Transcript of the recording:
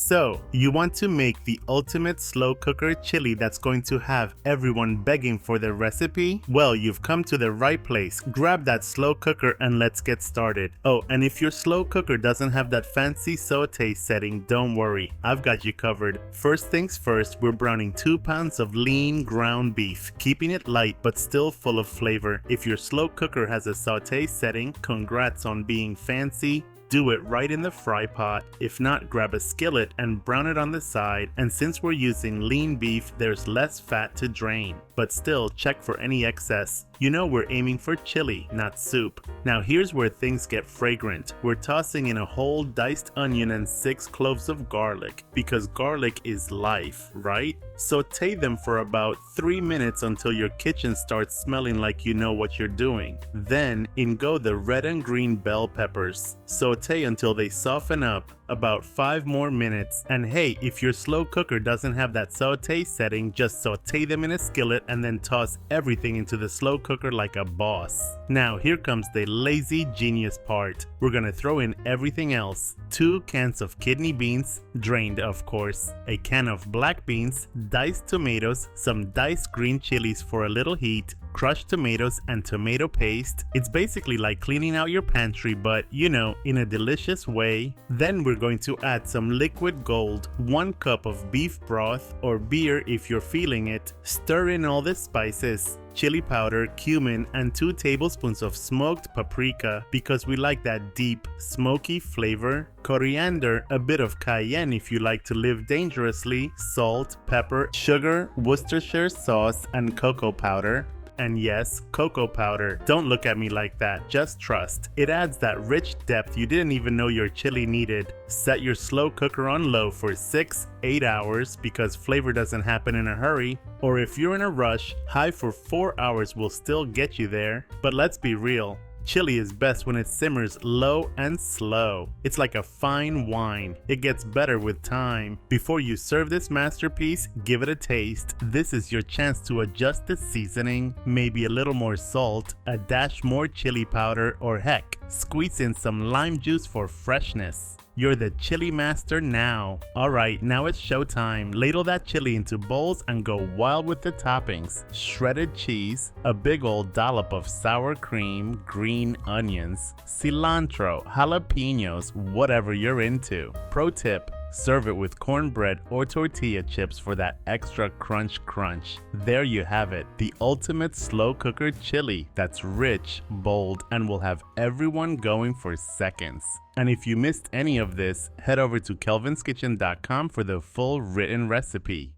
So, you want to make the ultimate slow cooker chili that's going to have everyone begging for the recipe? Well, you've come to the right place. Grab that slow cooker and let's get started. Oh, and if your slow cooker doesn't have that fancy saute setting, don't worry, I've got you covered. First things first, we're browning 2 pounds of lean ground beef, keeping it light but still full of flavor. If your slow cooker has a saute setting, congrats on being fancy. Do it right in the fry pot. If not, grab a skillet and brown it on the side, and since we're using lean beef, there's less fat to drain. But still, check for any excess. You know we're aiming for chili, not soup. Now here's where things get fragrant. We're tossing in a whole diced onion and 6 cloves of garlic, because garlic is life, right? Saute them for about 3 minutes until your kitchen starts smelling like you know what you're doing. Then in go the red and green bell peppers. Saute until they soften up, about 5 more minutes. And hey, if your slow cooker doesn't have that saute setting, just saute them in a skillet and then toss everything into the slow cooker like a boss. Now here comes the lazy genius part. We're gonna throw in everything else. 2 cans of kidney beans, drained of course, a can of black beans, diced tomatoes, some diced green chilies for a little heat, crushed tomatoes and tomato paste. It's basically like cleaning out your pantry, but you know, in a delicious way. Then we're going to add some liquid gold, 1 cup of beef broth or beer if you're feeling it. Stir in all the spices, chili powder, cumin, and 2 tablespoons of smoked paprika because we like that deep, smoky flavor. Coriander, a bit of cayenne if you like to live dangerously, salt, pepper, sugar, Worcestershire sauce, and cocoa powder. And yes, cocoa powder. Don't look at me like that, just trust. It adds that rich depth you didn't even know your chili needed. Set your slow cooker on low for 6-8 hours because flavor doesn't happen in a hurry. Or if you're in a rush, high for 4 hours will still get you there. But let's be real. Chili is best when it simmers low and slow. It's like a fine wine. It gets better with time. Before you serve this masterpiece, give it a taste. This is your chance to adjust the seasoning, maybe a little more salt, a dash more chili powder, or heck, squeeze in some lime juice for freshness. You're the chili master now. Alright, now it's showtime. Ladle that chili into bowls and go wild with the toppings. Shredded cheese, a big old dollop of sour cream, green onions, cilantro, jalapenos, whatever you're into. Pro tip, serve it with cornbread or tortilla chips for that extra crunch. There you have it, the ultimate slow cooker chili that's rich, bold, and will have everyone going for seconds. And if you missed any of this, head over to kelvinskitchen.com for the full written recipe.